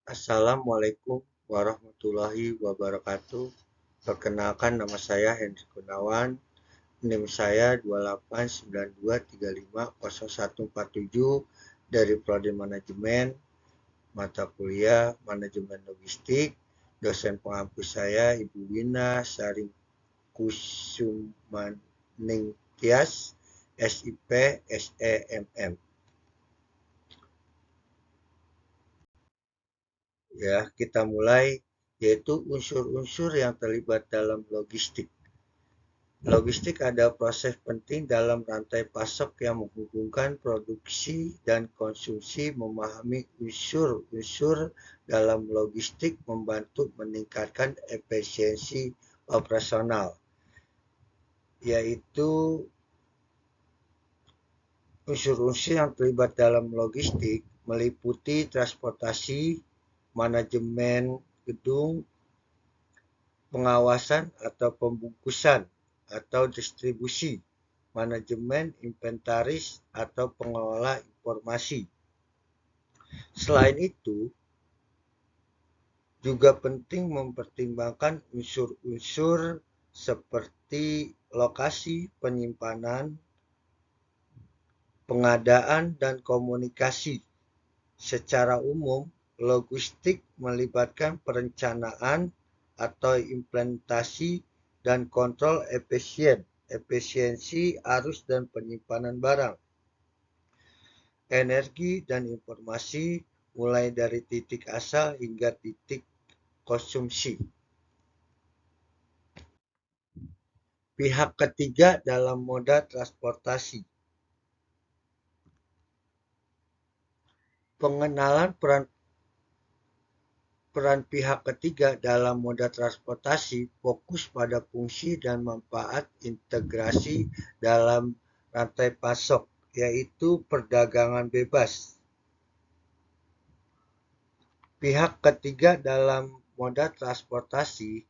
Assalamualaikum warahmatullahi wabarakatuh. Perkenalkan nama saya Hendri Gunawan. NIM saya 28923504147 dari Prodi Manajemen, mata kuliah Manajemen Logistik. Dosen pengampu saya Ibu Wina Saring Kusumaningtyas, SIP, SEMM. Ya, kita mulai, yaitu unsur-unsur yang terlibat dalam logistik. Logistik adalah proses penting dalam rantai pasok yang menghubungkan produksi dan konsumsi. Memahami unsur-unsur dalam logistik membantu meningkatkan efisiensi operasional, yaitu unsur-unsur yang terlibat dalam logistik meliputi transportasi, manajemen gedung, pengawasan atau pembungkusan atau distribusi, manajemen inventaris atau pengelola informasi. Selain itu, juga penting mempertimbangkan unsur-unsur seperti lokasi penyimpanan, pengadaan, dan komunikasi. Secara umum, logistik melibatkan perencanaan atau implementasi dan kontrol efisiensi arus dan penyimpanan barang, energi dan informasi, mulai dari titik asal hingga titik konsumsi. Pihak ketiga dalam moda transportasi. Pengenalan peran pihak ketiga dalam moda transportasi fokus pada fungsi dan manfaat integrasi dalam rantai pasok, yaitu perdagangan bebas. Pihak ketiga dalam moda transportasi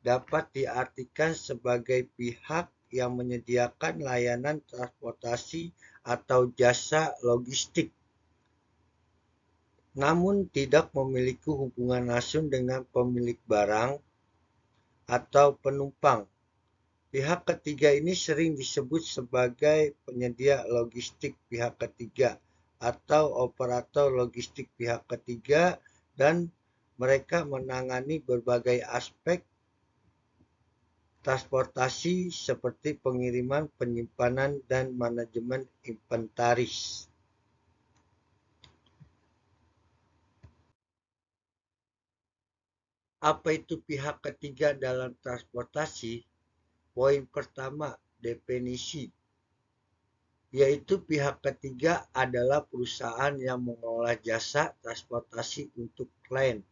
dapat diartikan sebagai pihak yang menyediakan layanan transportasi atau jasa logistik, namun tidak memiliki hubungan langsung dengan pemilik barang atau penumpang. Pihak ketiga ini sering disebut sebagai penyedia logistik pihak ketiga atau operator logistik pihak ketiga, dan mereka menangani berbagai aspek transportasi seperti pengiriman, penyimpanan, dan manajemen inventaris. Apa itu pihak ketiga dalam transportasi? Poin pertama, definisi, yaitu pihak ketiga adalah perusahaan yang mengelola jasa transportasi untuk klien.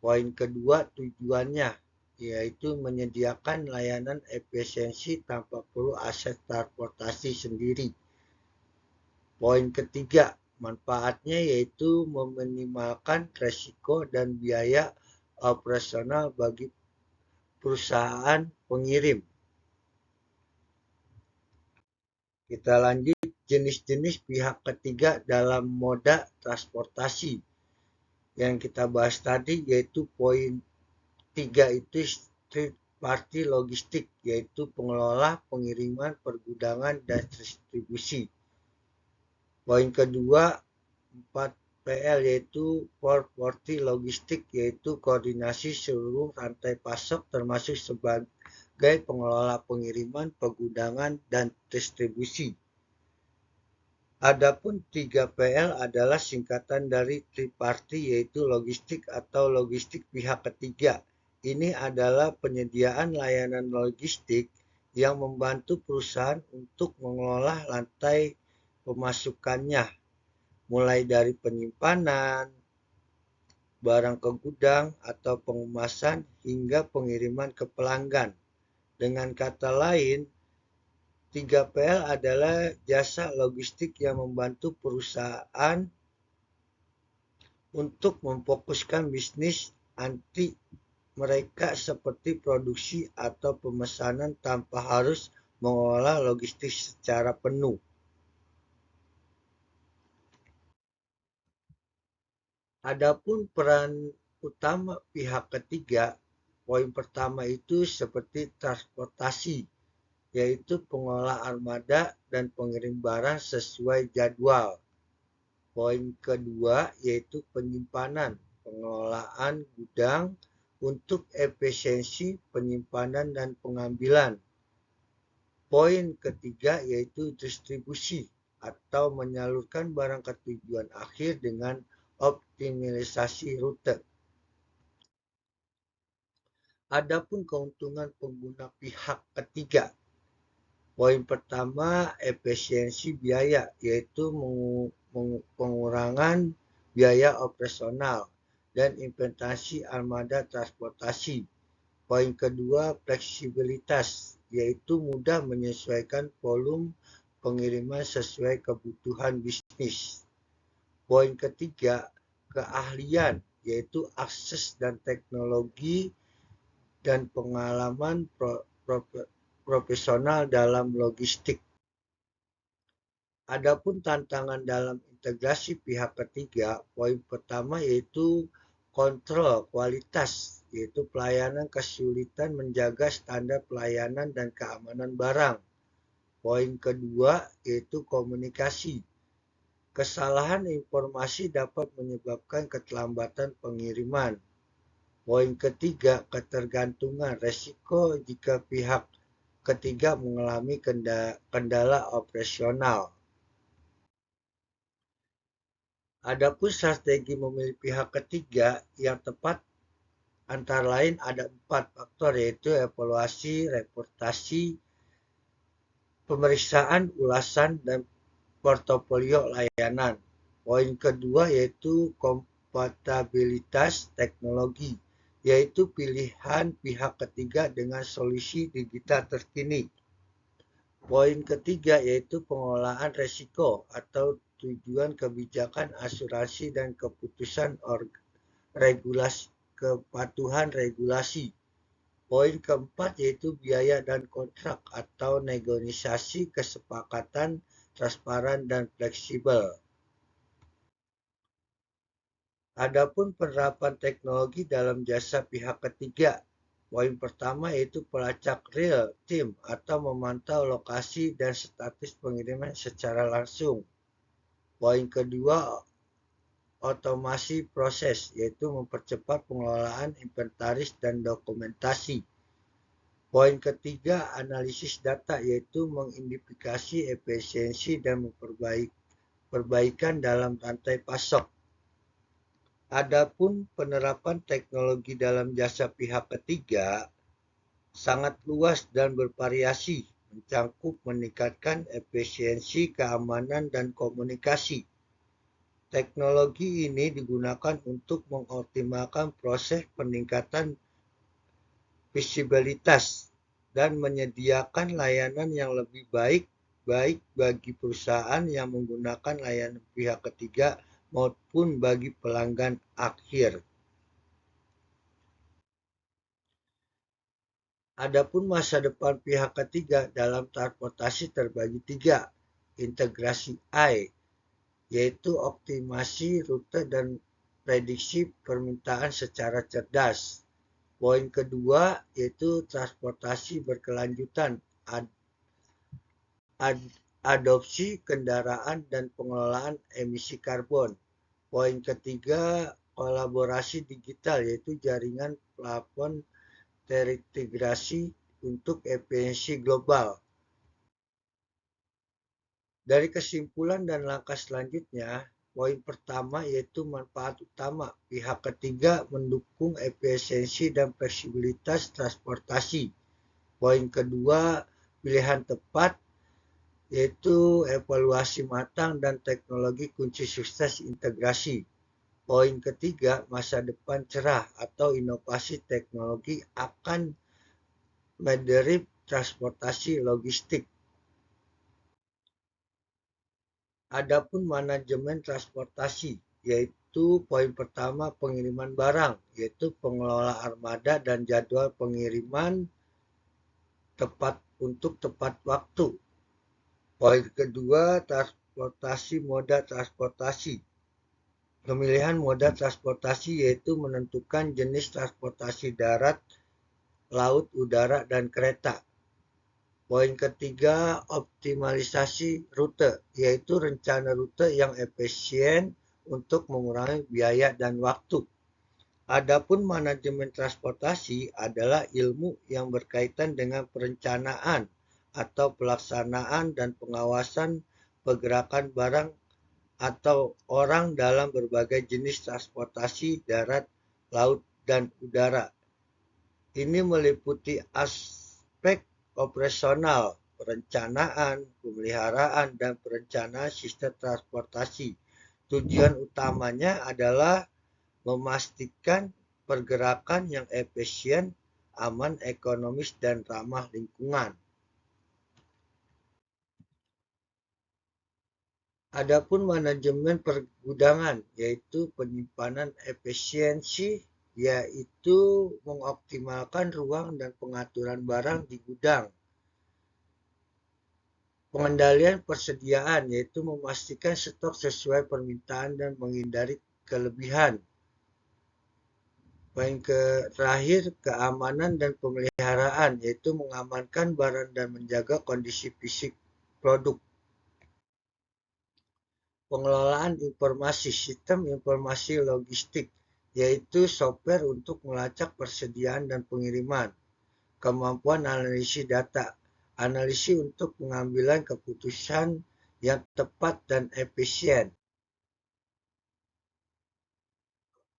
Poin kedua, tujuannya, yaitu menyediakan layanan efisiensi tanpa perlu aset transportasi sendiri. Poin ketiga, manfaatnya, yaitu meminimalkan risiko dan biaya operasional bagi perusahaan pengirim. Kita lanjut, jenis-jenis pihak ketiga dalam moda transportasi. Yang kita bahas tadi yaitu poin 3 itu third party logistik, yaitu pengelola, pengiriman, pergudangan, dan distribusi. Poin kedua 4PL yaitu fourth party logistik, yaitu koordinasi seluruh rantai pasok termasuk sebagai pengelola pengiriman, pergudangan, dan distribusi. Adapun 3PL adalah singkatan dari triparty, yaitu logistik atau logistik pihak ketiga. Ini adalah penyediaan layanan logistik yang membantu perusahaan untuk mengelola rantai pemasukannya, mulai dari penyimpanan barang ke gudang atau pengemasan hingga pengiriman ke pelanggan. Dengan kata lain, 3PL adalah jasa logistik yang membantu perusahaan untuk memfokuskan bisnis anti mereka seperti produksi atau pemesanan tanpa harus mengelola logistik secara penuh. Adapun peran utama pihak ketiga, poin pertama itu seperti transportasi, yaitu pengelola armada dan pengirim barang sesuai jadwal. Poin kedua yaitu penyimpanan, pengelolaan gudang untuk efisiensi penyimpanan dan pengambilan. Poin ketiga yaitu distribusi atau menyalurkan barang ke tujuan akhir dengan optimalisasi rute. Adapun keuntungan pengguna pihak ketiga. Poin pertama, efisiensi biaya, yaitu pengurangan biaya operasional dan investasi armada transportasi. Poin kedua, fleksibilitas, yaitu mudah menyesuaikan volume pengiriman sesuai kebutuhan bisnis. Poin ketiga, keahlian, yaitu akses dan teknologi dan pengalaman profesional dalam logistik. Adapun tantangan dalam integrasi pihak ketiga, poin pertama yaitu kontrol kualitas, yaitu pelayanan kesulitan menjaga standar pelayanan dan keamanan barang. Poin kedua yaitu komunikasi. Kesalahan informasi dapat menyebabkan keterlambatan pengiriman. Poin ketiga, ketergantungan resiko jika pihak ketiga mengalami kendala operasional. Adapun strategi memilih pihak ketiga yang tepat antara lain ada 4 faktor, yaitu evaluasi, reportasi, pemeriksaan, ulasan, dan portofolio layanan. Poin kedua yaitu kompatibilitas teknologi, yaitu pilihan pihak ketiga dengan solusi digital terkini. Poin ketiga yaitu pengelolaan risiko atau tujuan kebijakan asuransi dan keputusan regulasi kepatuhan regulasi. Poin keempat yaitu biaya dan kontrak atau negosiasi kesepakatan transparan dan fleksibel. Adapun penerapan teknologi dalam jasa pihak ketiga. Poin pertama yaitu pelacak real time atau memantau lokasi dan status pengiriman secara langsung. Poin kedua, otomasi proses, yaitu mempercepat pengelolaan inventaris dan dokumentasi. Poin ketiga, analisis data, yaitu mengidentifikasi efisiensi dan perbaikan dalam rantai pasok. Adapun penerapan teknologi dalam jasa pihak ketiga sangat luas dan bervariasi, mencakup meningkatkan efisiensi, keamanan, dan komunikasi. Teknologi ini digunakan untuk mengoptimalkan proses peningkatan visibilitas dan menyediakan layanan yang lebih baik bagi perusahaan yang menggunakan layanan pihak ketiga maupun bagi pelanggan akhir. Adapun masa depan pihak ketiga dalam transportasi terbagi 3. Integrasi I, yaitu optimasi rute dan prediksi permintaan secara cerdas. Poin kedua yaitu transportasi berkelanjutan, adopsi kendaraan dan pengelolaan emisi karbon. Poin ketiga kolaborasi digital, yaitu jaringan plafon terintegrasi untuk efisiensi global. Dari kesimpulan dan langkah selanjutnya, poin pertama yaitu manfaat utama. Pihak ketiga mendukung efisiensi dan fleksibilitas transportasi. Poin kedua, pilihan tepat, yaitu evaluasi matang dan teknologi kunci sukses integrasi. Poin ketiga, masa depan cerah atau inovasi teknologi akan mendrive transportasi logistik. Adapun manajemen transportasi, yaitu poin pertama pengiriman barang, yaitu pengelola armada dan jadwal pengiriman tepat waktu. Poin kedua, transportasi moda transportasi, Pemilihan moda transportasi yaitu menentukan jenis transportasi darat, laut, udara, dan kereta. Poin ketiga, optimalisasi rute, yaitu rencana rute yang efisien untuk mengurangi biaya dan waktu. Adapun manajemen transportasi adalah ilmu yang berkaitan dengan perencanaan atau pelaksanaan dan pengawasan pergerakan barang atau orang dalam berbagai jenis transportasi darat, laut, dan udara. Ini meliputi aspek operasional, perencanaan, pemeliharaan, dan perencanaan sistem transportasi. Tujuan utamanya adalah memastikan pergerakan yang efisien, aman, ekonomis, dan ramah lingkungan. Adapun manajemen pergudangan, yaitu penyimpanan efisiensi, yaitu mengoptimalkan ruang dan pengaturan barang di gudang. Pengendalian persediaan, yaitu memastikan stok sesuai permintaan dan menghindari kelebihan. Poin terakhir, keamanan dan pemeliharaan, yaitu mengamankan barang dan menjaga kondisi fisik produk. Pengelolaan informasi, sistem informasi logistik, yaitu software untuk melacak persediaan dan pengiriman. Kemampuan analisis data, analisis untuk pengambilan keputusan yang tepat dan efisien.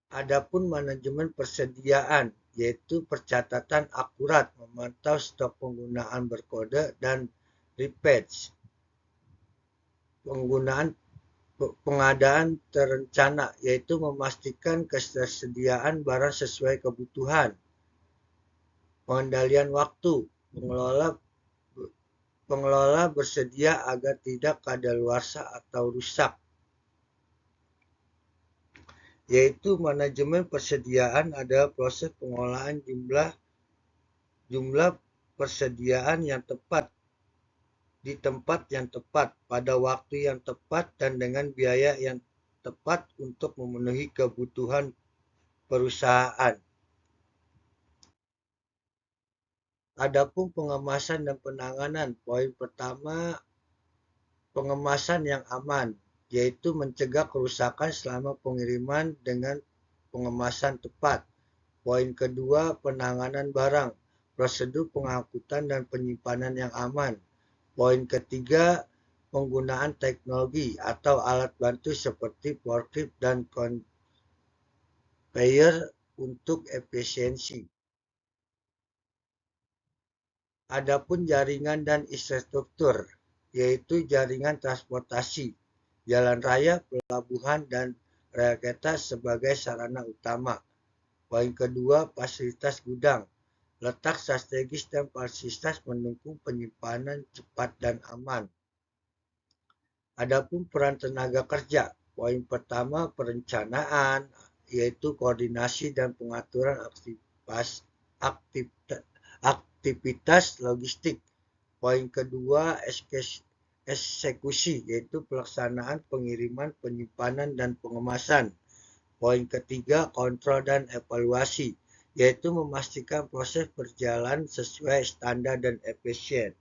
Adapun manajemen persediaan, yaitu pencatatan akurat, memantau stok penggunaan berkode dan repatch. Pengadaan terencana, yaitu memastikan ketersediaan barang sesuai kebutuhan. Pengendalian waktu, pengelola bersedia agar tidak kadaluarsa atau rusak. Yaitu manajemen persediaan adalah proses pengolahan jumlah persediaan yang tepat di tempat yang tepat pada waktu yang tepat dan dengan biaya yang tepat untuk memenuhi kebutuhan perusahaan. Adapun pengemasan dan penanganan, poin pertama, pengemasan yang aman, yaitu mencegah kerusakan selama pengiriman dengan pengemasan tepat. Poin kedua, penanganan barang, prosedur pengangkutan dan penyimpanan yang aman. Poin ketiga, penggunaan teknologi atau alat bantu seperti forklift dan conveyor untuk efisiensi. Adapun jaringan dan infrastruktur, yaitu jaringan transportasi, jalan raya, pelabuhan, dan rel kereta sebagai sarana utama. Poin kedua, fasilitas gudang, letak strategis dan fasilitas mendukung penyimpanan cepat dan aman. Adapun peran tenaga kerja, poin pertama perencanaan, yaitu koordinasi dan pengaturan aktivitas logistik. Poin kedua eksekusi, yaitu pelaksanaan pengiriman, penyimpanan, dan pengemasan. Poin ketiga kontrol dan evaluasi, yaitu memastikan proses berjalan sesuai standar dan efisien.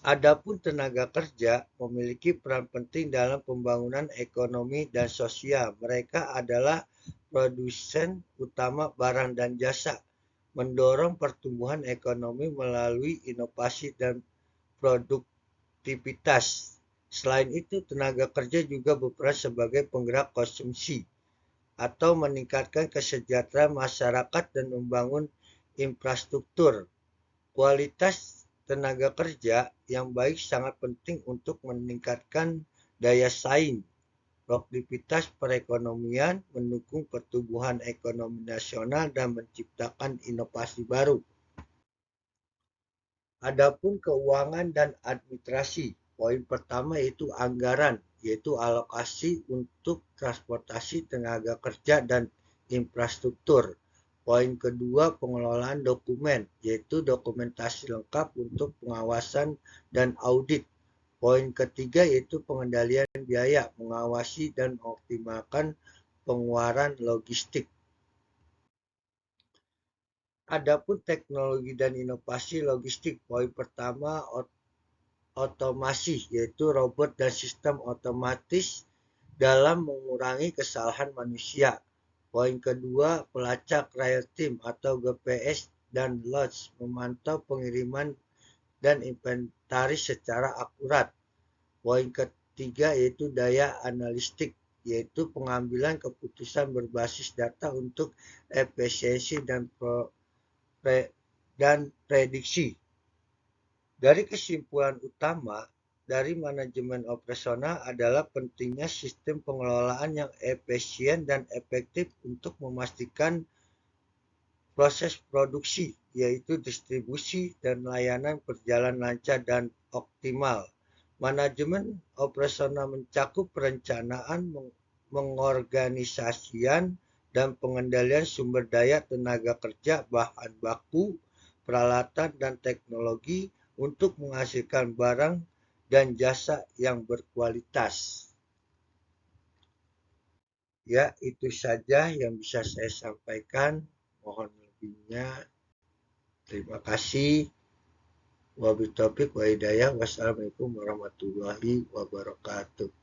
Adapun tenaga kerja memiliki peran penting dalam pembangunan ekonomi dan sosial. Mereka adalah produsen utama barang dan jasa, mendorong pertumbuhan ekonomi melalui inovasi dan produktivitas. Selain itu, tenaga kerja juga berperan sebagai penggerak konsumsi atau meningkatkan kesejahteraan masyarakat dan membangun infrastruktur. Kualitas tenaga kerja yang baik sangat penting untuk meningkatkan daya saing, produktivitas perekonomian, mendukung pertumbuhan ekonomi nasional, dan menciptakan inovasi baru. Adapun keuangan dan administrasi, poin pertama yaitu anggaran, yaitu alokasi untuk transportasi tenaga kerja dan infrastruktur. Poin kedua, pengelolaan dokumen, yaitu dokumentasi lengkap untuk pengawasan dan audit. Poin ketiga yaitu pengendalian biaya, mengawasi dan mengoptimalkan pengeluaran logistik. Adapun teknologi dan inovasi logistik, poin pertama otomasi, yaitu robot dan sistem otomatis dalam mengurangi kesalahan manusia. Poin kedua, pelacak real time atau GPS dan logs memantau pengiriman dan inventaris secara akurat. Poin ketiga yaitu daya analistik, yaitu pengambilan keputusan berbasis data untuk efisiensi dan prediksi. Dari kesimpulan utama dari manajemen operasional adalah pentingnya sistem pengelolaan yang efisien dan efektif untuk memastikan proses produksi, yaitu distribusi dan layanan berjalan lancar dan optimal. Manajemen operasional mencakup perencanaan, pengorganisasian, dan pengendalian sumber daya tenaga kerja, bahan baku, peralatan, dan teknologi untuk menghasilkan barang dan jasa yang berkualitas. Ya, itu saja yang bisa saya sampaikan. Mohon lebihnya. Terima kasih. Wabillahi taufiq wa hidayah. Wassalamualaikum warahmatullahi wabarakatuh.